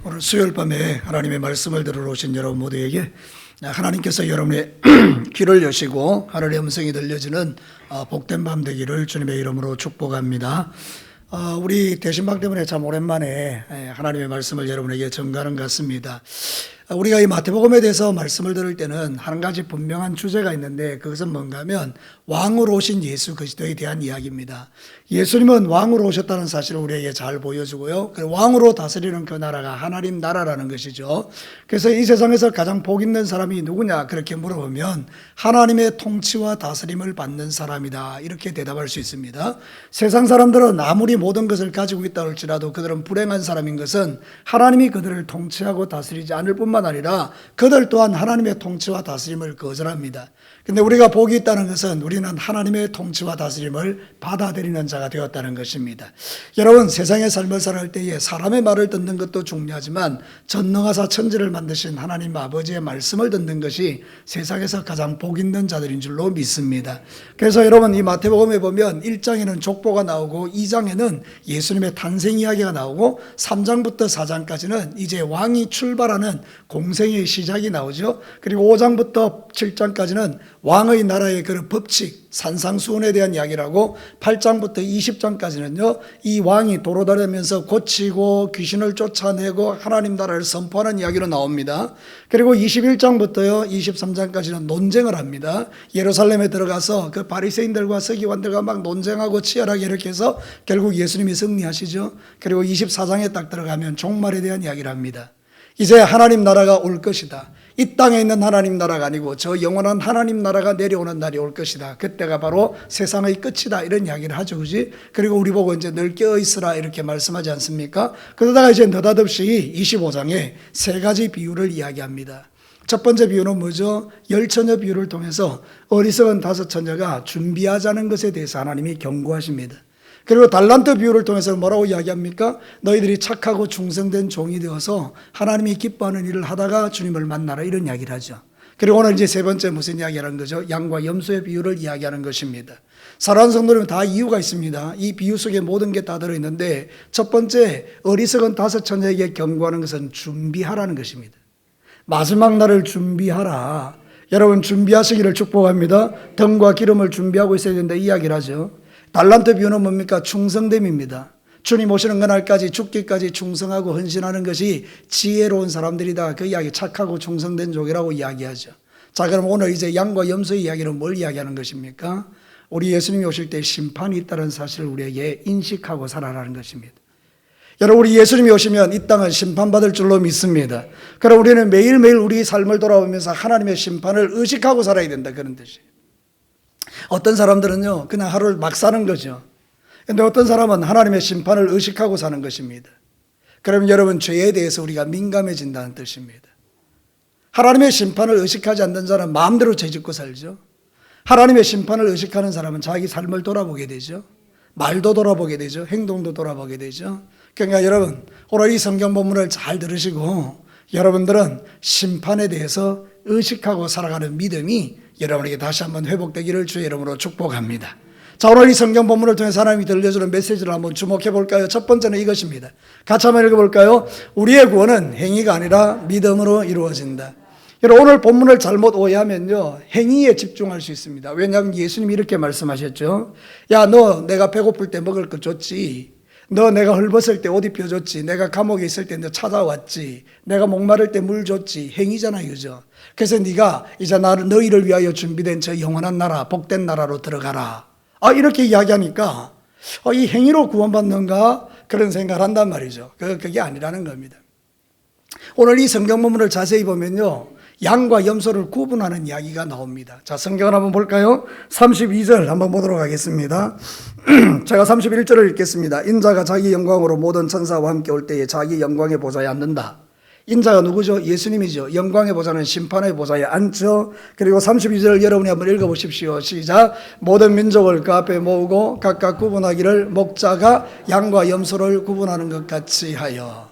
오늘 수요일 밤에 하나님의 말씀을 들으러 오신 여러분 모두에게 하나님께서 여러분의 귀를 여시고 하늘의 음성이 들려지는 복된 밤 되기를 주님의 이름으로 축복합니다. 우리 대신방 때문에 참 오랜만에 하나님의 말씀을 여러분에게 전가하는 것 같습니다. 우리가 이 마태복음에 대해서 말씀을 들을 때는 한 가지 분명한 주제가 있는데 그것은 뭔가 하면 왕으로 오신 예수 그리스도에 대한 이야기입니다. 예수님은 왕으로 오셨다는 사실을 우리에게 잘 보여주고요. 왕으로 다스리는 그 나라가 하나님 나라라는 것이죠. 그래서 이 세상에서 가장 복 있는 사람이 누구냐 그렇게 물어보면 하나님의 통치와 다스림을 받는 사람이다 이렇게 대답할 수 있습니다. 세상 사람들은 아무리 모든 것을 가지고 있다 할지라도 그들은 불행한 사람인 것은 하나님이 그들을 통치하고 다스리지 않을 뿐만 아니라 그들 또한 하나님의 통치와 다스림을 거절합니다. 근데 우리가 복이 있다는 것은 우리는 하나님의 통치와 다스림을 받아들이는 자가 되었다는 것입니다. 여러분, 세상의 삶을 살아갈 때에 사람의 말을 듣는 것도 중요하지만 전능하사 천지를 만드신 하나님 아버지의 말씀을 듣는 것이 세상에서 가장 복 있는 자들인 줄로 믿습니다. 그래서 여러분, 이 마태복음에 보면 1장에는 족보가 나오고 2장에는 예수님의 탄생 이야기가 나오고 3장부터 4장까지는 이제 왕이 출발하는 공생의 시작이 나오죠. 그리고 5장부터 7장까지는 왕의 나라의 그런 법칙, 산상수훈에 대한 이야기라고 8장부터 20장까지는요, 이 왕이 도로다니면서 고치고 귀신을 쫓아내고 하나님 나라를 선포하는 이야기로 나옵니다. 그리고 21장부터요, 23장까지는 논쟁을 합니다. 예루살렘에 들어가서 그 바리새인들과 서기관들과 막 논쟁하고 치열하게 이렇게 해서 결국 예수님이 승리하시죠. 그리고 24장에 딱 들어가면 종말에 대한 이야기를 합니다. 이제 하나님 나라가 올 것이다. 이 땅에 있는 하나님 나라가 아니고 저 영원한 하나님 나라가 내려오는 날이 올 것이다. 그때가 바로 세상의 끝이다. 이런 이야기를 하죠. 그지? 그리고 우리 보고 이제 늘 깨어있으라 이렇게 말씀하지 않습니까? 그러다가 이제 느닷없이 25장에 세 가지 비유를 이야기합니다. 첫 번째 비유는 뭐죠? 10처녀 비유를 통해서 어리석은 5처녀가 준비하자는 것에 대해서 하나님이 경고하십니다. 그리고 달란트 비유를 통해서 뭐라고 이야기합니까? 너희들이 착하고 충성된 종이 되어서 하나님이 기뻐하는 일을 하다가 주님을 만나라 이런 이야기를 하죠. 그리고 오늘 이제 세 번째 무슨 이야기하는 거죠? 양과 염소의 비유를 이야기하는 것입니다. 사랑하는 성도님은 다 이유가 있습니다. 이 비유 속에 모든 게 다 들어있는데 첫 번째 어리석은 5처녀에게 경고하는 것은 준비하라는 것입니다. 마지막 날을 준비하라. 여러분 준비하시기를 축복합니다. 등과 기름을 준비하고 있어야 된다 이야기를 하죠. 달란트 비유는 뭡니까? 충성됨입니다. 주님 오시는 그날까지 죽기까지 충성하고 헌신하는 것이 지혜로운 사람들이다. 그 이야기 착하고 충성된 종이라고 이야기하죠. 자, 그럼 오늘 이제 양과 염소의 이야기는 뭘 이야기하는 것입니까? 우리 예수님이 오실 때 심판이 있다는 사실을 우리에게 인식하고 살아라는 것입니다. 여러분, 우리 예수님이 오시면 이 땅은 심판받을 줄로 믿습니다. 그럼 우리는 매일매일 우리 삶을 돌아보면서 하나님의 심판을 의식하고 살아야 된다 그런 뜻이에요. 어떤 사람들은요 그냥 하루를 막 사는 거죠. 그런데 어떤 사람은 하나님의 심판을 의식하고 사는 것입니다. 그러면 여러분 죄에 대해서 우리가 민감해진다는 뜻입니다. 하나님의 심판을 의식하지 않는 자는 마음대로 죄짓고 살죠. 하나님의 심판을 의식하는 사람은 자기 삶을 돌아보게 되죠. 말도 돌아보게 되죠. 행동도 돌아보게 되죠. 그러니까 여러분 오늘 이 성경 본문을 잘 들으시고 여러분들은 심판에 대해서 의식하고 살아가는 믿음이 여러분에게 다시 한번 회복되기를 주의 이름으로 축복합니다. 자, 오늘 이 성경 본문을 통해서 하나님이 들려주는 메시지를 한번 주목해 볼까요? 첫 번째는 이것입니다. 같이 한번 읽어볼까요? 우리의 구원은 행위가 아니라 믿음으로 이루어진다. 여러분 오늘 본문을 잘못 오해하면요 행위에 집중할 수 있습니다. 왜냐하면 예수님이 이렇게 말씀하셨죠. 야, 너 내가 배고플 때 먹을 거 줬지. 너 내가 헐벗을 때 옷 입혀줬지. 내가 감옥에 있을 때 너 찾아왔지. 내가 목마를 때 물 줬지. 행위잖아요, 그죠? 그래서 네가 이제 너희를 위하여 준비된 저 영원한 나라, 복된 나라로 들어가라. 이렇게 이야기하니까 이 행위로 구원받는가? 그런 생각을 한단 말이죠. 그게 아니라는 겁니다. 오늘 이 성경 본문을 자세히 보면요 양과 염소를 구분하는 이야기가 나옵니다. 자, 성경을 한번 볼까요? 32절 한번 보도록 하겠습니다. 제가 31절을 읽겠습니다. 인자가 자기 영광으로 모든 천사와 함께 올 때에 자기 영광의 보좌에 앉는다. 인자가 누구죠? 예수님이죠. 영광의 보좌는 심판의 보좌에 앉죠. 그리고 32절 여러분이 한번 읽어보십시오. 시작. 모든 민족을 그 앞에 모으고 각각 구분하기를 목자가 양과 염소를 구분하는 것 같이 하여.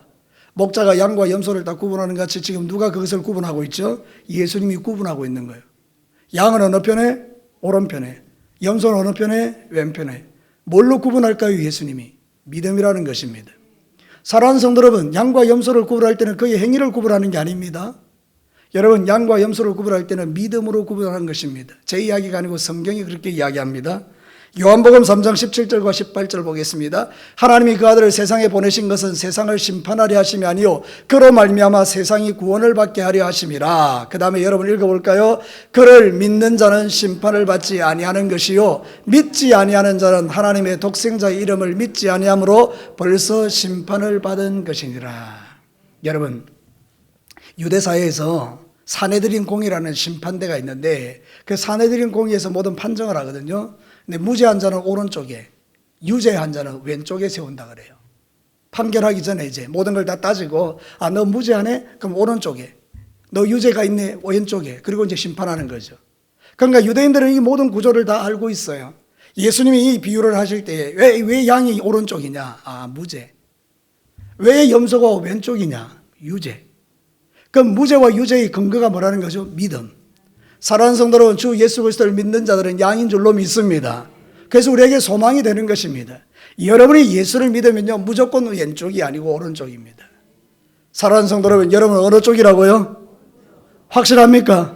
목자가 양과 염소를 다 구분하는 것 같이 지금 누가 그것을 구분하고 있죠? 예수님이 구분하고 있는 거예요. 양은 어느 편에? 오른편에. 염소는 어느 편에? 왼편에. 뭘로 구분할까요? 예수님이. 믿음이라는 것입니다. 사랑하는 성도 여러분, 양과 염소를 구분할 때는 그의 행위를 구분하는 게 아닙니다. 여러분, 양과 염소를 구분할 때는 믿음으로 구분하는 것입니다. 제 이야기가 아니고 성경이 그렇게 이야기합니다. 요한복음 3장 17절과 18절 보겠습니다. 하나님이 그 아들을 세상에 보내신 것은 세상을 심판하려 하심이 아니요 그로 말미암아 세상이 구원을 받게 하려 하심이라. 그 다음에 여러분 읽어볼까요? 그를 믿는 자는 심판을 받지 아니하는 것이요 믿지 아니하는 자는 하나님의 독생자의 이름을 믿지 아니함으로 벌써 심판을 받은 것이니라. 여러분, 유대사회에서 사내들인 공이라는 심판대가 있는데 그 사내들인 공에서 모든 판정을 하거든요. 근데 무죄한 자는 오른쪽에, 유죄한 자는 왼쪽에 세운다 그래요. 판결하기 전에 이제 모든 걸 다 따지고, 아, 너 무죄하네? 그럼 오른쪽에. 너 유죄가 있네? 왼쪽에. 그리고 이제 심판하는 거죠. 그러니까 유대인들은 이 모든 구조를 다 알고 있어요. 예수님이 이 비유를 하실 때, 왜 양이 오른쪽이냐? 아, 무죄. 왜 염소가 왼쪽이냐? 유죄. 그럼 무죄와 유죄의 근거가 뭐라는 거죠? 믿음. 사랑하는 성도 여러분, 주 예수 그리스도를 믿는 자들은 양인 줄로 믿습니다. 그래서 우리에게 소망이 되는 것입니다. 여러분이 예수를 믿으면요, 무조건 왼쪽이 아니고 오른쪽입니다. 사랑하는 성도 여러분, 여러분 어느 쪽이라고요? 확실합니까?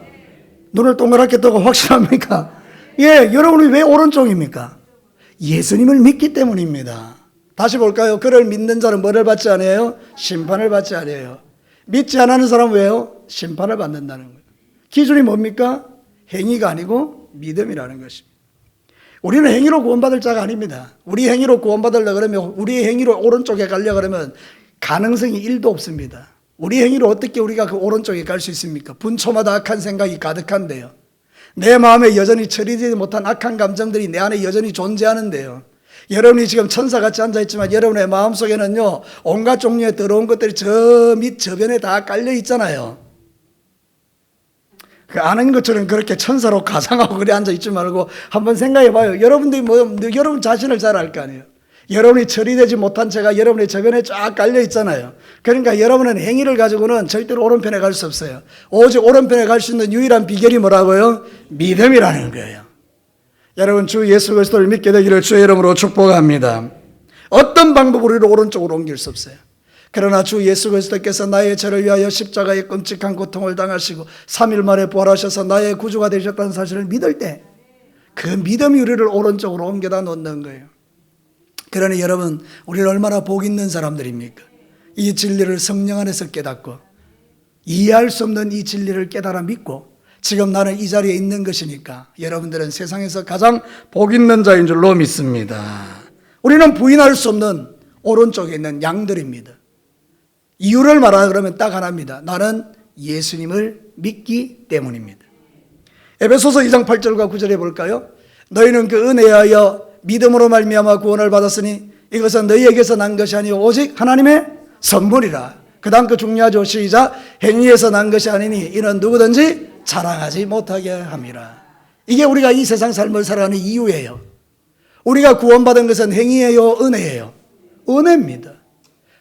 눈을 동그랗게 뜨고 확실합니까? 예, 여러분이 왜 오른쪽입니까? 예수님을 믿기 때문입니다. 다시 볼까요? 그를 믿는 자는 뭐를 받지 않아요? 심판을 받지 않아요. 믿지 않는 사람은 왜요? 심판을 받는다는 거예요. 기준이 뭡니까? 행위가 아니고 믿음이라는 것입니다. 우리는 행위로 구원받을 자가 아닙니다. 우리 행위로 구원받으려 그러면, 우리 행위로 오른쪽에 가려 그러면 가능성이 1도 없습니다. 우리 행위로 어떻게 우리가 그 오른쪽에 갈 수 있습니까? 분초마다 악한 생각이 가득한데요. 내 마음에 여전히 처리되지 못한 악한 감정들이 내 안에 여전히 존재하는데요. 여러분이 지금 천사같이 앉아있지만 여러분의 마음속에는요, 온갖 종류의 더러운 것들이 저 밑 저변에 다 깔려 있잖아요. 그 아는 것처럼 그렇게 천사로 가상하고 그래 앉아있지 말고 한번 생각해 봐요. 여러분들이 여러분 자신을 잘 알 거 아니에요. 여러분이 처리되지 못한 죄가 여러분의 저변에 쫙 깔려 있잖아요. 그러니까 여러분은 행위를 가지고는 절대로 오른편에 갈 수 없어요. 오직 오른편에 갈 수 있는 유일한 비결이 뭐라고요? 믿음이라는 거예요. 여러분, 주 예수 그리스도를 믿게 되기를 주의 이름으로 축복합니다. 어떤 방법으로도 오른쪽으로 옮길 수 없어요. 그러나 주 예수 그리스도께서 나의 죄를 위하여 십자가의 끔찍한 고통을 당하시고 3일 만에 부활하셔서 나의 구주가 되셨다는 사실을 믿을 때 그 믿음이 우리를 오른쪽으로 옮겨다 놓는 거예요. 그러니 여러분, 우리는 얼마나 복 있는 사람들입니까? 이 진리를 성령 안에서 깨닫고 이해할 수 없는 이 진리를 깨달아 믿고 지금 나는 이 자리에 있는 것이니까 여러분들은 세상에서 가장 복 있는 자인 줄로 믿습니다. 우리는 부인할 수 없는 오른쪽에 있는 양들입니다. 이유를 말하라 그러면 딱 하나입니다. 나는 예수님을 믿기 때문입니다. 에베소서 2장 8절과 9절에 볼까요? 너희는 그 은혜에 하여 믿음으로 말미암아 구원을 받았으니 이것은 너희에게서 난 것이 아니요 오직 하나님의 선물이라. 그 다음 그 중요하죠. 시작. 행위에서 난 것이 아니니 이는 누구든지 자랑하지 못하게 함이라. 이게 우리가 이 세상 삶을 살아가는 이유예요. 우리가 구원받은 것은 행위예요, 은혜예요? 은혜입니다.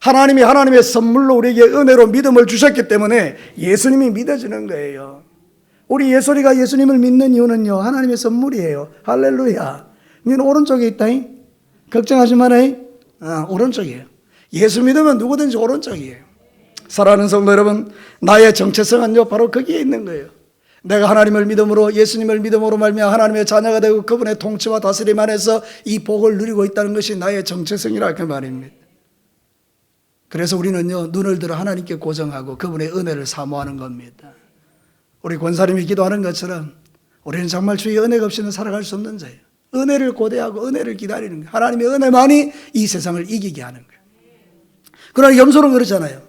하나님이 하나님의 선물로 우리에게 은혜로 믿음을 주셨기 때문에 예수님이 믿어지는 거예요. 우리 예솔이가 예수님을 믿는 이유는요, 하나님의 선물이에요. 할렐루야. 너는 오른쪽에 있다잉. 걱정하지 마라잉. 오른쪽이에요. 예수 믿으면 누구든지 오른쪽이에요. 사랑하는 성도 여러분, 나의 정체성은요 바로 거기에 있는 거예요. 내가 하나님을 믿음으로, 예수님을 믿음으로 말미암아 하나님의 자녀가 되고 그분의 통치와 다스림 안에서 이 복을 누리고 있다는 것이 나의 정체성이라 그 말입니다. 그래서 우리는요, 눈을 들어 하나님께 고정하고 그분의 은혜를 사모하는 겁니다. 우리 권사님이 기도하는 것처럼 우리는 정말 주의 은혜가 없이는 살아갈 수 없는 자예요. 은혜를 고대하고 은혜를 기다리는 거예요. 하나님의 은혜만이 이 세상을 이기게 하는 거예요. 그러나 염소는 그렇잖아요.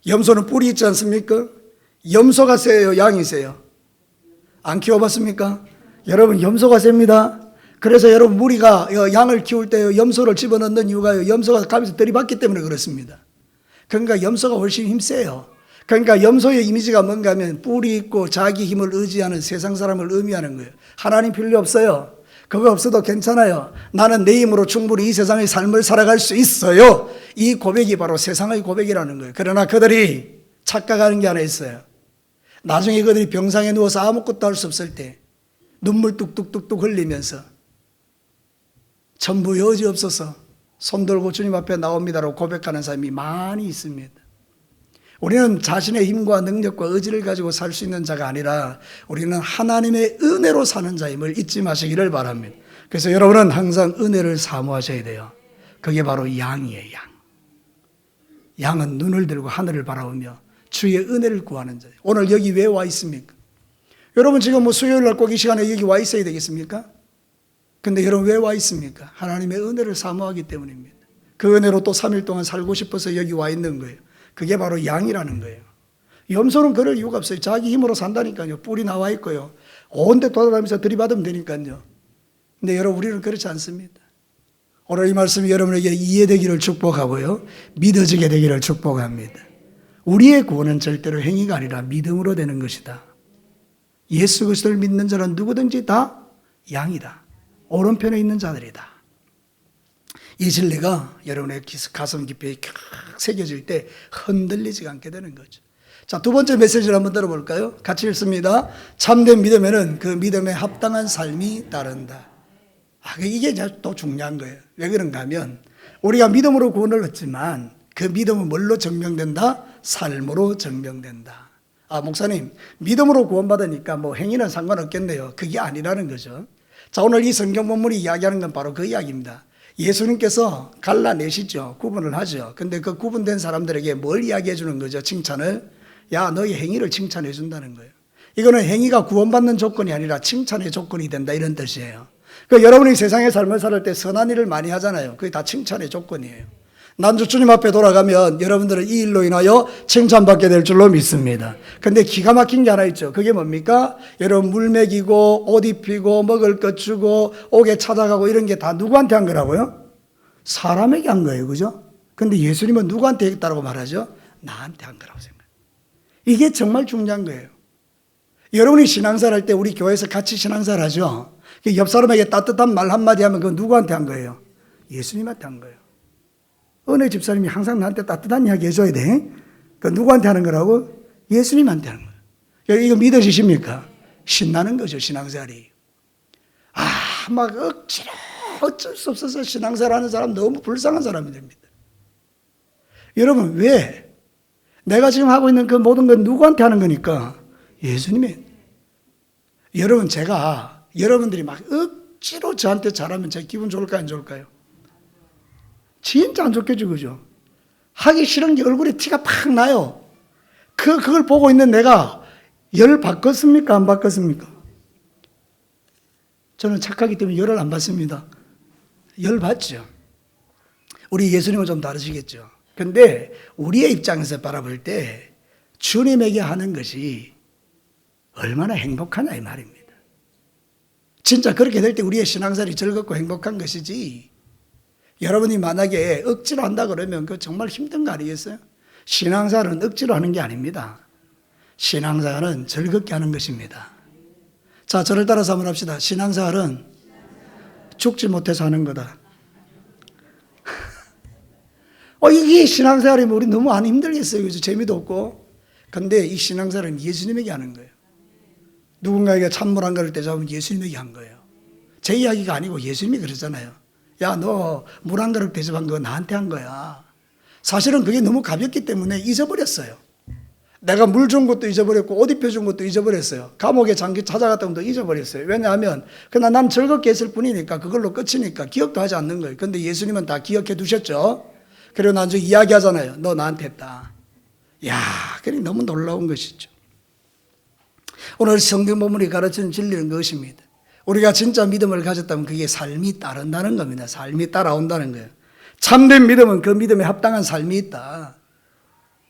염소는 뿔이 있지 않습니까? 염소가 세요, 양이 세요? 안 키워봤습니까? 여러분, 염소가 셉니다. 그래서 여러분, 무리가 양을 키울 때 염소를 집어넣는 이유가 염소가 가면서 들이받기 때문에 그렇습니다. 그러니까 염소가 훨씬 힘세요. 그러니까 염소의 이미지가 뭔가 하면 뿔이 있고 자기 힘을 의지하는 세상 사람을 의미하는 거예요. 하나님 필요 없어요. 그거 없어도 괜찮아요. 나는 내 힘으로 충분히 이 세상의 삶을 살아갈 수 있어요. 이 고백이 바로 세상의 고백이라는 거예요. 그러나 그들이 착각하는 게 하나 있어요. 나중에 그들이 병상에 누워서 아무것도 할 수 없을 때 눈물 뚝뚝뚝뚝 흘리면서 전부 여지없어서 손 들고 주님 앞에 나옵니다라고 고백하는 사람이 많이 있습니다. 우리는 자신의 힘과 능력과 의지를 가지고 살 수 있는 자가 아니라 우리는 하나님의 은혜로 사는 자임을 잊지 마시기를 바랍니다. 그래서 여러분은 항상 은혜를 사모하셔야 돼요. 그게 바로 양이에요. 양은 눈을 들고 하늘을 바라보며 주의 은혜를 구하는 자예요. 오늘 여기 왜 와 있습니까? 여러분 지금 뭐 수요일 날 꼭 이 시간에 여기 와 있어야 되겠습니까? 근데 여러분 왜 와 있습니까? 하나님의 은혜를 사모하기 때문입니다. 그 은혜로 또 3일 동안 살고 싶어서 여기 와 있는 거예요. 그게 바로 양이라는 거예요. 염소는 그럴 이유가 없어요. 자기 힘으로 산다니까요. 뿔이 나와 있고요. 온데 돌아다니면서 들이받으면 되니까요. 근데 여러분 우리는 그렇지 않습니다. 오늘 이 말씀이 여러분에게 이해되기를 축복하고요. 믿어지게 되기를 축복합니다. 우리의 구원은 절대로 행위가 아니라 믿음으로 되는 것이다. 예수 그리스도를 믿는 자는 누구든지 다 양이다. 오른편에 있는 자들이다. 이 진리가 여러분의 가슴 깊이 새겨질 때 흔들리지 않게 되는 거죠. 자, 두 번째 메시지를 한번 들어볼까요? 같이 읽습니다. 참된 믿음에는 그 믿음에 합당한 삶이 따른다. 이게 또 중요한 거예요. 왜 그런가 하면 우리가 믿음으로 구원을 얻지만 그 믿음은 뭘로 증명된다? 삶으로 증명된다. 목사님, 믿음으로 구원받으니까 뭐 행위는 상관없겠네요. 그게 아니라는 거죠. 자, 오늘 이 성경 본문이 이야기하는 건 바로 그 이야기입니다. 예수님께서 갈라내시죠. 구분을 하죠. 근데 그 구분된 사람들에게 뭘 이야기해 주는 거죠? 칭찬을. 야, 너의 행위를 칭찬해 준다는 거예요. 이거는 행위가 구원받는 조건이 아니라 칭찬의 조건이 된다, 이런 뜻이에요. 여러분이 세상의 삶을 살 때 선한 일을 많이 하잖아요. 그게 다 칭찬의 조건이에요. 난주 주님 앞에 돌아가면 여러분들은 이 일로 인하여 칭찬받게 될 줄로 믿습니다. 근데 기가 막힌 게 하나 있죠. 그게 뭡니까? 여러분 물 먹이고 옷 입히고 먹을 것 주고 옥에 찾아가고 이런 게 다 누구한테 한 거라고요? 사람에게 한 거예요. 그죠? 근데 예수님은 누구한테 했다고 말하죠? 나한테 한 거라고 생각해요. 이게 정말 중요한 거예요. 여러분이 신앙생활 할 때 우리 교회에서 같이 신앙생활 하죠? 옆 사람에게 따뜻한 말 한마디 하면 그건 누구한테 한 거예요? 예수님한테 한 거예요. 은혜 집사님이 항상 나한테 따뜻한 이야기 해줘야 돼. 그 누구한테 하는 거라고? 예수님한테 하는 거예요. 이거 믿어지십니까? 신나는 거죠, 신앙생활이. 막 억지로 어쩔 수 없어서 신앙생활 하는 사람 너무 불쌍한 사람이 됩니다. 여러분, 왜? 내가 지금 하고 있는 그 모든 건 누구한테 하는 거니까? 예수님의. 여러분, 제가 여러분들이 막 억지로 저한테 잘하면 제 기분 좋을까요, 안 좋을까요? 진짜 안 좋겠죠, 그죠? 하기 싫은 게 얼굴에 티가 팍 나요. 그걸 보고 있는 내가 열 받겠습니까, 안 받겠습니까? 저는 착하기 때문에 열을 안 받습니다. 열 받죠. 우리 예수님은 좀 다르시겠죠. 근데 우리의 입장에서 바라볼 때 주님에게 하는 것이 얼마나 행복하냐 이 말입니다. 진짜 그렇게 될 때 우리의 신앙생활이 즐겁고 행복한 것이지, 여러분이 만약에 억지로 한다 그러면 그거 정말 힘든 거 아니겠어요? 신앙생활은 억지로 하는 게 아닙니다. 신앙생활은 즐겁게 하는 것입니다. 자, 저를 따라서 한번 합시다. 신앙생활은 죽지 못해서 하는 거다. 이게 신앙생활이면 우리 너무 안 힘들겠어요. 그래서 재미도 없고. 근데 이 신앙생활은 예수님에게 하는 거예요. 누군가에게 찬물 한 그릇 대접하면 예수님에게 한 거예요. 제 이야기가 아니고 예수님이 그러잖아요. 야, 너 물 한 그릇 대접한 거 나한테 한 거야. 사실은 그게 너무 가볍기 때문에 잊어버렸어요. 내가 물 준 것도 잊어버렸고 옷 입혀준 것도 잊어버렸어요. 감옥에 잠기 찾아갔다 것도 잊어버렸어요. 왜냐하면 그냥 난 즐겁게 했을 뿐이니까, 그걸로 끝이니까 기억도 하지 않는 거예요. 근데 예수님은 다 기억해 두셨죠. 그리고 나중에 이야기하잖아요. 너 나한테 했다. 야, 그게 너무 놀라운 것이죠. 오늘 성경 본문이 가르치는 진리는 그것입니다. 우리가 진짜 믿음을 가졌다면 그게 삶이 따른다는 겁니다. 삶이 따라온다는 거예요. 참된 믿음은 그 믿음에 합당한 삶이 있다.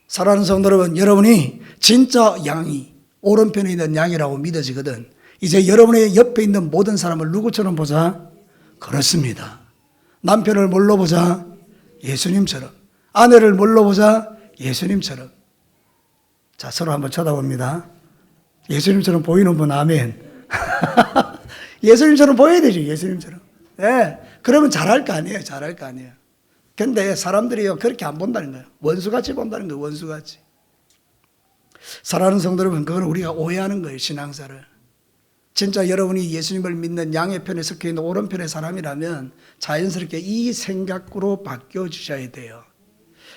사랑하는 성도 여러분, 여러분이 진짜 양이, 오른편에 있는 양이라고 믿어지거든. 이제 여러분의 옆에 있는 모든 사람을 누구처럼 보자? 그렇습니다. 남편을 뭘로 보자? 예수님처럼. 아내를 뭘로 보자? 예수님처럼. 자, 서로 한번 쳐다봅니다. 예수님처럼 보이는 분 아멘. 예수님처럼 보여야 되죠. 예수님처럼. 네. 그러면 잘할 거 아니에요. 잘할 거 아니에요. 근데 사람들이요, 그렇게 안 본다는 거예요. 원수같이 본다는 거예요. 원수같이. 사랑하는 성도 여러분, 그건 우리가 오해하는 거예요. 신앙사를. 진짜 여러분이 예수님을 믿는 양의 편에 속해 있는 오른편의 사람이라면 자연스럽게 이 생각으로 바뀌어 주셔야 돼요.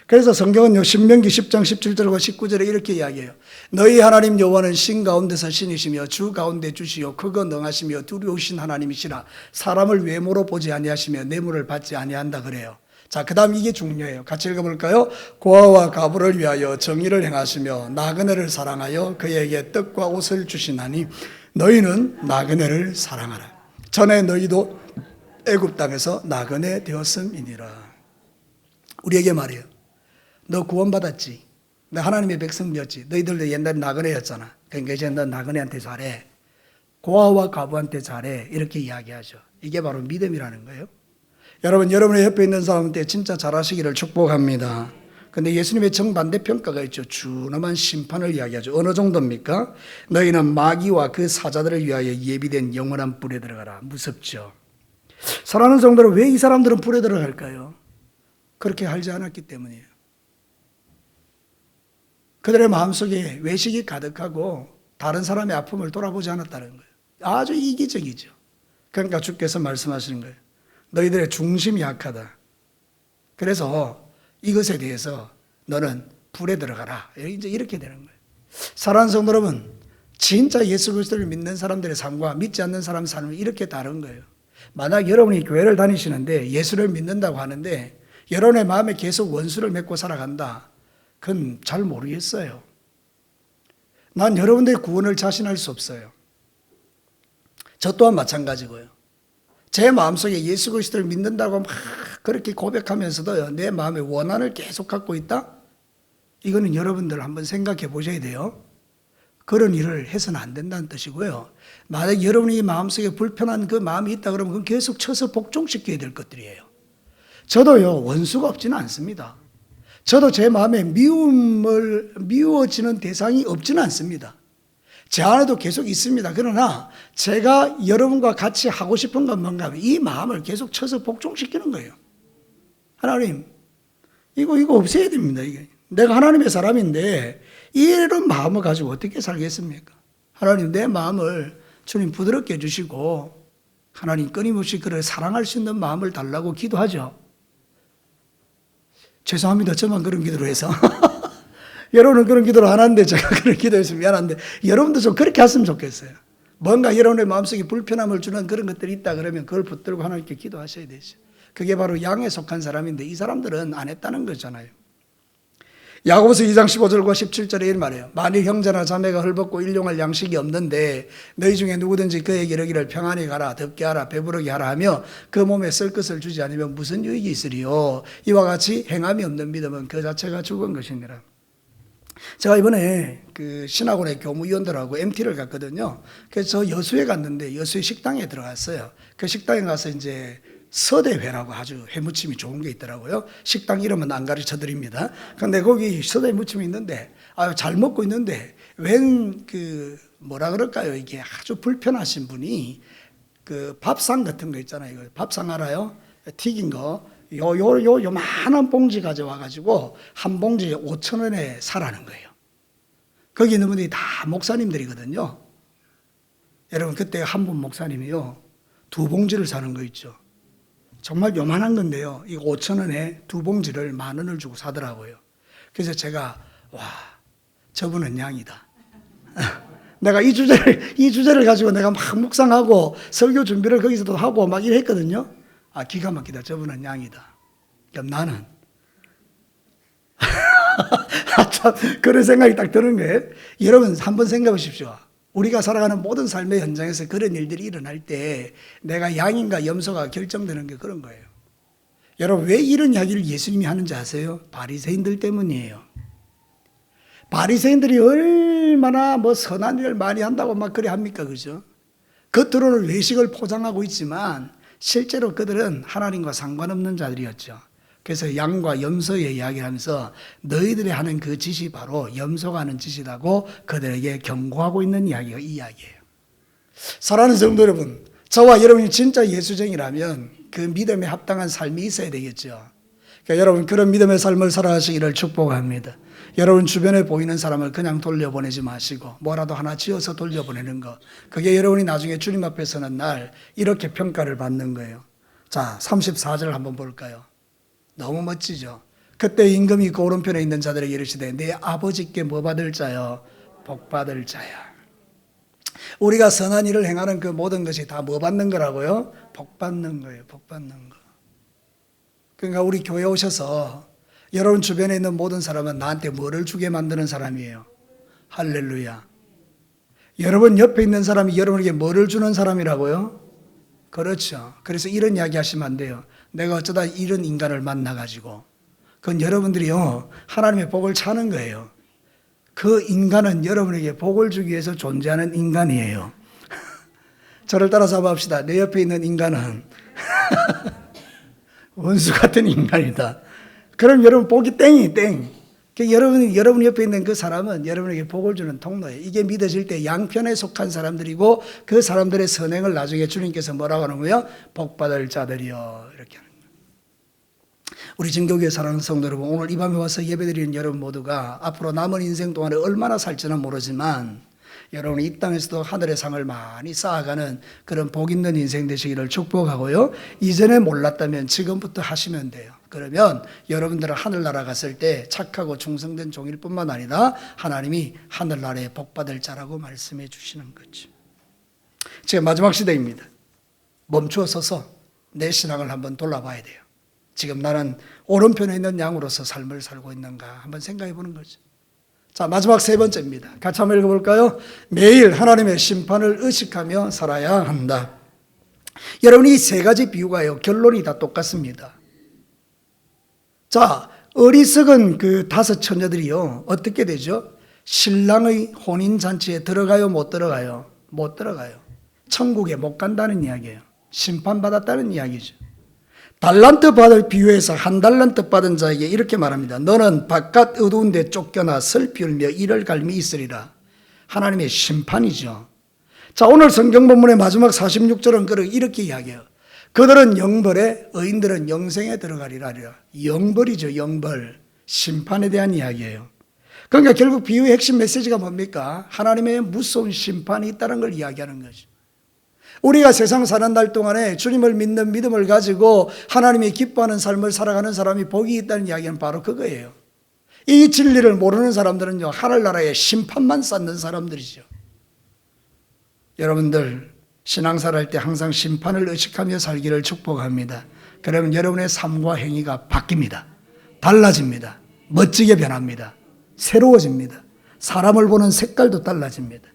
그래서 성경은요, 신명기 10장 17절과 19절에 이렇게 이야기해요. 너희 하나님 여호와는 신 가운데서 신이시며 주 가운데 주시요 크고 능하시며 두려우신 하나님이시라. 사람을 외모로 보지 아니하시며 뇌물을 받지 아니한다 그래요. 자, 그 다음 이게 중요해요. 같이 읽어볼까요? 고아와 가부를 위하여 정의를 행하시며 나그네를 사랑하여 그에게 떡과 옷을 주시나니 너희는 나그네를 사랑하라. 전에 너희도 애굽 땅에서 나그네 되었음이니라. 우리에게 말해요. 너 구원받았지. 너 하나님의 백성이었지. 너희들도 옛날에 나그네였잖아. 그러니까 이제 너 나그네한테 잘해. 고아와 가부한테 잘해. 이렇게 이야기하죠. 이게 바로 믿음이라는 거예요. 여러분, 여러분의 옆에 있는 사람한테 진짜 잘하시기를 축복합니다. 근데 예수님의 정반대 평가가 있죠. 준엄한 심판을 이야기하죠. 어느 정도입니까? 너희는 마귀와 그 사자들을 위하여 예비된 영원한 불에 들어가라. 무섭죠. 사랑하는 성도들, 왜 이 사람들은 불에 들어갈까요? 그렇게 알지 않았기 때문이에요. 그들의 마음속에 외식이 가득하고 다른 사람의 아픔을 돌아보지 않았다는 거예요. 아주 이기적이죠. 그러니까 주께서 말씀하시는 거예요. 너희들의 중심이 약하다. 그래서 이것에 대해서 너는 불에 들어가라. 이제 이렇게 되는 거예요. 사랑하는 성도 여러분, 진짜 예수 그리스도를 믿는 사람들의 삶과 믿지 않는 사람의 삶은 이렇게 다른 거예요. 만약 여러분이 교회를 다니시는데 예수를 믿는다고 하는데 여러분의 마음에 계속 원수를 맺고 살아간다. 그건 잘 모르겠어요. 난 여러분들의 구원을 자신할 수 없어요. 저 또한 마찬가지고요. 제 마음속에 예수 그리스도를 믿는다고 막 그렇게 고백하면서도 내 마음에 원한을 계속 갖고 있다? 이거는 여러분들 한번 생각해 보셔야 돼요. 그런 일을 해서는 안 된다는 뜻이고요. 만약 여러분이 마음속에 불편한 그 마음이 있다 그러면 그건 계속 쳐서 복종시켜야 될 것들이에요. 저도요, 원수가 없지는 않습니다. 저도 제 마음에 미워지는 대상이 없지는 않습니다. 제 안에도 계속 있습니다. 그러나 제가 여러분과 같이 하고 싶은 건 뭔가 하면 이 마음을 계속 쳐서 복종시키는 거예요. 하나님, 이거 없애야 됩니다. 이게. 내가 하나님의 사람인데 이런 마음을 가지고 어떻게 살겠습니까? 하나님, 내 마음을 주님 부드럽게 해주시고 하나님 끊임없이 그를 사랑할 수 있는 마음을 달라고 기도하죠. 죄송합니다. 저만 그런 기도를 해서. 여러분은 그런 기도를 안 하는데 제가 그런 기도해서 미안한데 여러분도 좀 그렇게 했으면 좋겠어요. 뭔가 여러분의 마음속에 불편함을 주는 그런 것들이 있다 그러면 그걸 붙들고 하나님께 기도하셔야 되죠. 그게 바로 양에 속한 사람인데 이 사람들은 안 했다는 거잖아요. 야고보서 2장 15절과 17절에 이렇게 말해요. 만일 형제나 자매가 헐벗고 일용할 양식이 없는데 너희 중에 누구든지 그에게 이르기를 평안히 가라, 덥게 하라, 배부르게 하라 하며 그 몸에 쓸 것을 주지 않으면 무슨 유익이 있으리요. 이와 같이 행함이 없는 믿음은 그 자체가 죽은 것이니라. 제가 이번에 그 신학원의 교무위원들하고 MT를 갔거든요. 그래서 저 여수에 갔는데 여수의 식당에 들어갔어요. 그 식당에 가서 이제 서대회라고 아주 회무침이 좋은 게 있더라고요. 식당 이름은 안 가르쳐 드립니다. 근데 거기 서대 무침이 있는데 잘 먹고 있는데 웬 그 뭐라 그럴까요? 이게 아주 불편하신 분이 그 밥상 같은 거 있잖아요. 밥상 알아요? 튀긴 거. 요만한 봉지 가져와가지고 한 봉지에 5,000원에 사라는 거예요. 거기 있는 분들이 다 목사님들이거든요. 여러분, 그때 한 분 목사님이요, 2봉지를 사는 거 있죠. 정말 요만한 건데요. 이거 5,000원에 2봉지를 10,000원을 주고 사더라고요. 그래서 제가, 와, 저분은 양이다. 내가 이 주제를 가지고 내가 막 묵상하고 설교 준비를 거기서도 하고 막 이랬거든요. 기가 막히다. 저분은 양이다. 그럼 나는. 참, 그런 생각이 딱 드는 거예요. 여러분, 한번 생각해 보십시오. 우리가 살아가는 모든 삶의 현장에서 그런 일들이 일어날 때 내가 양인가 염소가 결정되는 게 그런 거예요. 여러분, 왜 이런 이야기를 예수님이 하는지 아세요? 바리새인들 때문이에요. 바리새인들이 얼마나 선한 일을 많이 한다고 막 그래 합니까? 그죠? 겉으로는 외식을 포장하고 있지만 실제로 그들은 하나님과 상관없는 자들이었죠. 그래서 양과 염소의 이야기를 하면서 너희들이 하는 그 짓이 바로 염소가 하는 짓이라고 그들에게 경고하고 있는 이야기가 이 이야기예요. 사랑하는 성도 여러분, 저와 여러분이 진짜 예수쟁이라면 그 믿음에 합당한 삶이 있어야 되겠죠. 그러니까 여러분 그런 믿음의 삶을 살아가시기를 축복합니다. 여러분 주변에 보이는 사람을 그냥 돌려보내지 마시고 뭐라도 하나 지어서 돌려보내는 거, 그게 여러분이 나중에 주님 앞에 서는 날 이렇게 평가를 받는 거예요. 자, 34절 한번 볼까요? 너무 멋지죠. 그때 임금이 그 오른편에 있는 자들에게 이르시되 내 아버지께 뭐 받을 자요? 복 받을 자야. 우리가 선한 일을 행하는 그 모든 것이 다 뭐 받는 거라고요? 복 받는 거예요. 복 받는 거. 그러니까 우리 교회 오셔서 여러분 주변에 있는 모든 사람은 나한테 뭐를 주게 만드는 사람이에요. 할렐루야. 여러분 옆에 있는 사람이 여러분에게 뭐를 주는 사람이라고요? 그렇죠. 그래서 이런 이야기 하시면 안 돼요. 내가 어쩌다 이런 인간을 만나가지고. 그건 여러분들이요, 하나님의 복을 차는 거예요. 그 인간은 여러분에게 복을 주기 위해서 존재하는 인간이에요. 저를 따라서 봅시다. 내 옆에 있는 인간은 원수 같은 인간이다. 그럼 여러분 복이 땡이 땡. 여러분 옆에 있는 그 사람은 여러분에게 복을 주는 통로예요. 이게 믿어질 때 양편에 속한 사람들이고 그 사람들의 선행을 나중에 주님께서 뭐라고 하는 거예요? 복 받을 자들이요. 이렇게 하는 거예요. 우리 진교교회 사랑하는 성도 여러분, 오늘 이 밤에 와서 예배드리는 여러분 모두가 앞으로 남은 인생 동안에 얼마나 살지는 모르지만 여러분이 이 땅에서도 하늘의 상을 많이 쌓아가는 그런 복 있는 인생 되시기를 축복하고요. 이전에 몰랐다면 지금부터 하시면 돼요. 그러면 여러분들은 하늘나라 갔을 때 착하고 충성된 종일 뿐만 아니라 하나님이 하늘나라에 복 받을 자라고 말씀해 주시는 거죠. 지금 마지막 시대입니다. 멈추어 서서 내 신앙을 한번 돌아봐야 돼요. 지금 나는 오른편에 있는 양으로서 삶을 살고 있는가 한번 생각해 보는 거죠. 자, 마지막 세 번째입니다. 같이 한번 읽어볼까요? 매일 하나님의 심판을 의식하며 살아야 한다. 여러분, 이 세 가지 비유가요, 결론이 다 똑같습니다. 자, 어리석은 그 5 처녀들이요, 어떻게 되죠? 신랑의 혼인잔치에 들어가요, 못 들어가요? 못 들어가요. 천국에 못 간다는 이야기예요. 심판받았다는 이야기죠. 달란트 받을 비유에서 1 달란트 받은 자에게 이렇게 말합니다. 너는 바깥 어두운 데 쫓겨나 슬피 울며 이를 갈미 있으리라. 하나님의 심판이죠. 자, 오늘 성경 본문의 마지막 46절은 이렇게 이야기해요. 그들은 영벌에, 의인들은 영생에 들어가리라. 영벌이죠, 영벌. 심판에 대한 이야기예요. 그러니까 결국 비유의 핵심 메시지가 뭡니까? 하나님의 무서운 심판이 있다는 걸 이야기하는 거죠. 우리가 세상 사는 날 동안에 주님을 믿는 믿음을 가지고 하나님이 기뻐하는 삶을 살아가는 사람이 복이 있다는 이야기는 바로 그거예요. 이 진리를 모르는 사람들은요, 하늘나라에 심판만 쌓는 사람들이죠. 여러분들 신앙생활 할 때 항상 심판을 의식하며 살기를 축복합니다. 그러면 여러분의 삶과 행위가 바뀝니다. 달라집니다. 멋지게 변합니다. 새로워집니다. 사람을 보는 색깔도 달라집니다.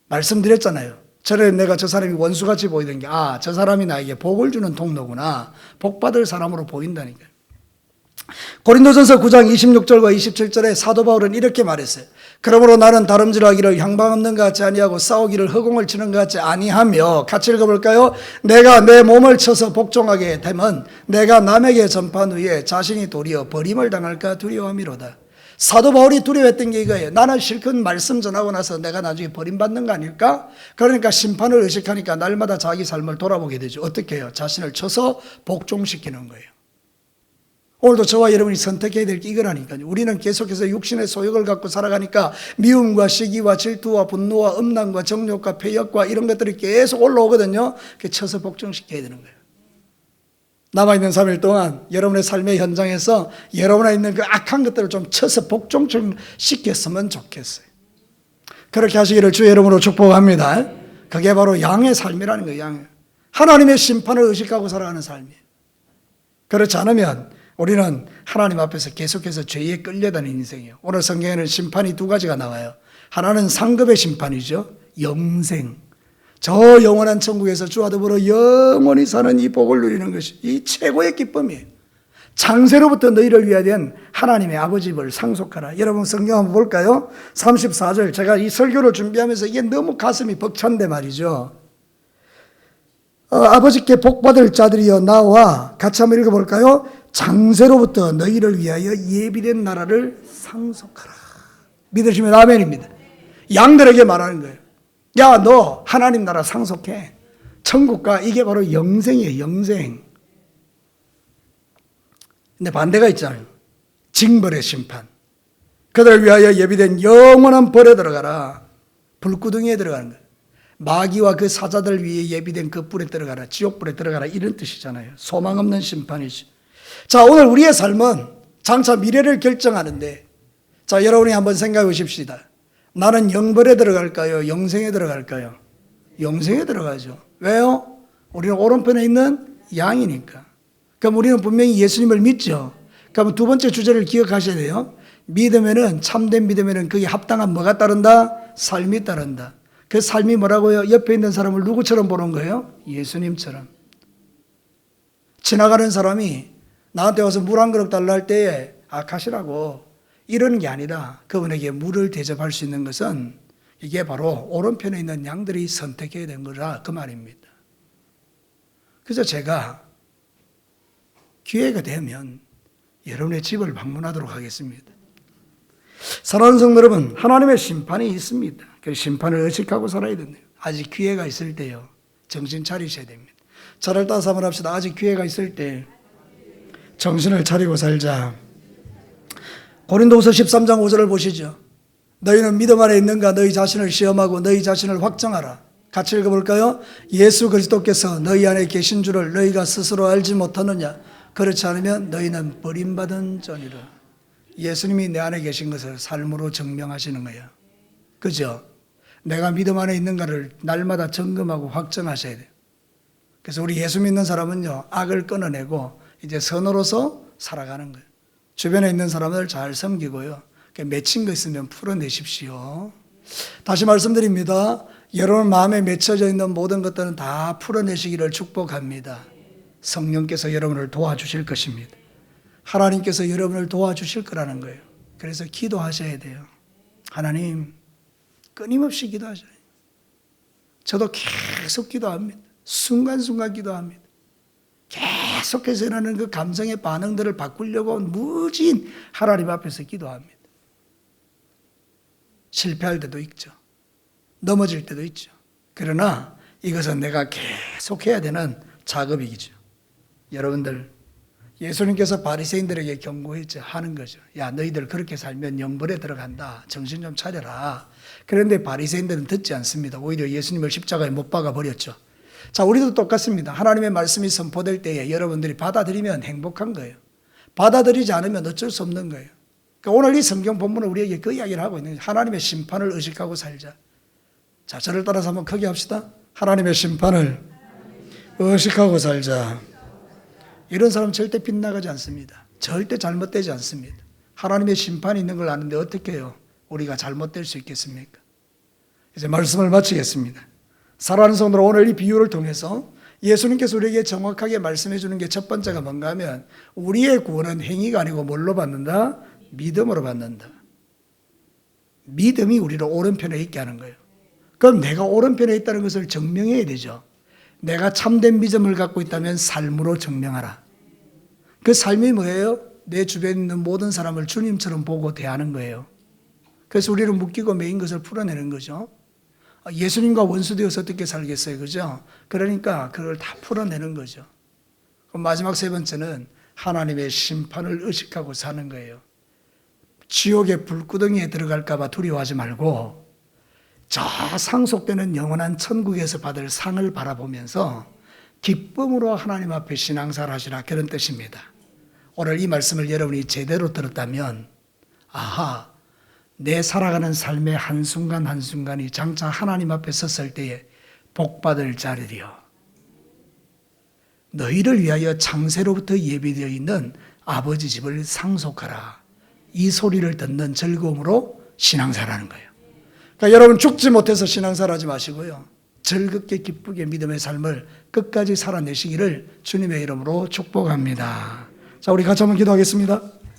말씀드렸잖아요. 저래 내가 저 사람이 원수같이 보이던 게, 저 사람이 나에게 복을 주는 통로구나. 복 받을 사람으로 보인다니까요. 고린도전서 9장 26절과 27절에 사도 바울은 이렇게 말했어요. 그러므로 나는 다름질하기를 향방 없는 것 같지 아니하고 싸우기를 허공을 치는 것 같지 아니하며, 같이 읽어볼까요? 내가 내 몸을 쳐서 복종하게 되면 내가 남에게 전파한 후에 자신이 도리어 버림을 당할까 두려워함이로다. 사도 바울이 두려워했던 게 이거예요. 나는 실컷 말씀 전하고 나서 내가 나중에 버림받는 거 아닐까? 그러니까 심판을 의식하니까 날마다 자기 삶을 돌아보게 되죠. 어떻게 해요? 자신을 쳐서 복종시키는 거예요. 오늘도 저와 여러분이 선택해야 될 게 이거라니까요. 우리는 계속해서 육신의 소욕을 갖고 살아가니까 미움과 시기와 질투와 분노와 음란과 정욕과 폐역과 이런 것들이 계속 올라오거든요. 그 쳐서 복종시켜야 되는 거예요. 남아있는 3일 동안 여러분의 삶의 현장에서 여러분에 있는 그 악한 것들을 좀 쳐서 복종시켰으면 좋겠어요. 그렇게 하시기를 주의 이름으로 축복합니다. 그게 바로 양의 삶이라는 거예요. 양. 하나님의 심판을 의식하고 살아가는 삶이에요. 그렇지 않으면 우리는 하나님 앞에서 계속해서 죄에 끌려다니는 인생이에요. 오늘 성경에는 심판이 2가지가 나와요. 하나는 상급의 심판이죠. 영생. 저 영원한 천국에서 주와 더불어 영원히 사는 이 복을 누리는 것이 이 최고의 기쁨이에요. 창세로부터 너희를 위하여 된 하나님의 아버지 법을 상속하라. 여러분 성경 한번 볼까요? 34절. 제가 이 설교를 준비하면서 이게 너무 가슴이 벅찬데 말이죠. 아버지께 복받을 자들이여 나와, 같이 한번 읽어볼까요? 창세로부터 너희를 위하여 예비된 나라를 상속하라. 믿으시면 아멘입니다. 양들에게 말하는 거예요. 야, 너 하나님 나라 상속해. 천국가. 이게 바로 영생이에요. 영생. 근데 반대가 있잖아요. 징벌의 심판. 그들을 위하여 예비된 영원한 벌에 들어가라. 불구덩이에 들어가는 거예요. 마귀와 그 사자들 위에 예비된 그 불에 들어가라. 지옥불에 들어가라. 이런 뜻이잖아요. 소망 없는 심판이죠. 자, 오늘 우리의 삶은 장차 미래를 결정하는데, 자, 여러분이 한번 생각해 보십시다. 나는 영벌에 들어갈까요? 영생에 들어갈까요? 영생에 들어가죠. 왜요? 우리는 오른편에 있는 양이니까. 그럼 우리는 분명히 예수님을 믿죠. 그럼 두 번째 주제를 기억하셔야 돼요. 믿음에는, 참된 믿음에는 그에 합당한 뭐가 따른다? 삶이 따른다. 그 삶이 뭐라고요? 옆에 있는 사람을 누구처럼 보는 거예요? 예수님처럼. 지나가는 사람이 나한테 와서 물 한 그릇 달라 할 때에 가시라고 이러는 게 아니라 그분에게 물을 대접할 수 있는 것은 이게 바로 오른편에 있는 양들이 선택해야 된 거라 그 말입니다. 그래서 제가 기회가 되면 여러분의 집을 방문하도록 하겠습니다. 사랑하는 성도 여러분, 하나님의 심판이 있습니다. 그 심판을 의식하고 살아야 된대요. 아직 기회가 있을 때요, 정신 차리셔야 됩니다. 저를 따라서 한번 합시다. 아직 기회가 있을 때 정신을 차리고 살자. 고린도후서 13장 5절을 보시죠. 너희는 믿음 안에 있는가? 너희 자신을 시험하고 너희 자신을 확정하라. 같이 읽어볼까요? 예수 그리스도께서 너희 안에 계신 줄을 너희가 스스로 알지 못하느냐? 그렇지 않으면 너희는 버림받은 자니라. 예수님이 내 안에 계신 것을 삶으로 증명하시는 거예요. 그죠? 내가 믿음 안에 있는가를 날마다 점검하고 확정하셔야 돼요. 그래서 우리 예수 믿는 사람은요, 악을 끊어내고 이제 선으로서 살아가는 거예요. 주변에 있는 사람을 잘 섬기고요, 맺힌 거 있으면 풀어내십시오. 다시 말씀드립니다. 여러분 마음에 맺혀져 있는 모든 것들은 다 풀어내시기를 축복합니다. 성령께서 여러분을 도와주실 것입니다. 하나님께서 여러분을 도와주실 거라는 거예요. 그래서 기도하셔야 돼요. 하나님, 끊임없이 기도하셔야 돼요. 저도 계속 기도합니다. 순간순간 기도합니다. 계속해서 일어나는 그 감정의 반응들을 바꾸려고 무진 하나님 앞에서 기도합니다. 실패할 때도 있죠. 넘어질 때도 있죠. 그러나 이것은 내가 계속해야 되는 작업이죠. 여러분들, 예수님께서 바리새인들에게 경고했죠. 하는 거죠. 야, 너희들 그렇게 살면 영벌에 들어간다. 정신 좀 차려라. 그런데 바리새인들은 듣지 않습니다. 오히려 예수님을 십자가에 못 박아 버렸죠. 자, 우리도 똑같습니다. 하나님의 말씀이 선포될 때에 여러분들이 받아들이면 행복한 거예요. 받아들이지 않으면 어쩔 수 없는 거예요. 그러니까 오늘 이 성경 본문은 우리에게 그 이야기를 하고 있는 거예요. 하나님의 심판을 의식하고 살자. 자, 저를 따라서 한번 크게 합시다. 하나님의 심판을 의식하고 살자. 이런 사람 절대 빗나가지 않습니다. 절대 잘못되지 않습니다. 하나님의 심판이 있는 걸 아는데 어떻게 해요? 우리가 잘못될 수 있겠습니까? 이제 말씀을 마치겠습니다. 사랑하는 성도들, 오늘 이 비유를 통해서 예수님께서 우리에게 정확하게 말씀해 주는 게 첫 번째가 뭔가 하면 우리의 구원은 행위가 아니고 뭘로 받는다? 믿음으로 받는다. 믿음이 우리를 오른편에 있게 하는 거예요. 그럼 내가 오른편에 있다는 것을 증명해야 되죠. 내가 참된 믿음을 갖고 있다면 삶으로 증명하라. 그 삶이 뭐예요? 내 주변에 있는 모든 사람을 주님처럼 보고 대하는 거예요. 그래서 우리는 묶이고 매인 것을 풀어내는 거죠. 예수님과 원수되어서 어떻게 살겠어요? 그죠? 그러니까 그걸 다 풀어내는 거죠. 그럼 마지막 세 번째는 하나님의 심판을 의식하고 사는 거예요. 지옥의 불구덩이에 들어갈까 봐 두려워하지 말고 저 상속되는 영원한 천국에서 받을 상을 바라보면서 기쁨으로 하나님 앞에 신앙생활 하시라, 그런 뜻입니다. 오늘 이 말씀을 여러분이 제대로 들었다면 아하, 내 살아가는 삶의 한순간 한순간이 장차 하나님 앞에 섰을 때에 복받을 자리리요. 너희를 위하여 창세로부터 예비되어 있는 아버지 집을 상속하라. 이 소리를 듣는 즐거움으로 신앙생활하는 거예요. 그러니까 여러분 죽지 못해서 신앙생활하지 마시고요. 즐겁게 기쁘게 믿음의 삶을 끝까지 살아내시기를 주님의 이름으로 축복합니다. 자, 우리 같이 한번 기도하겠습니다.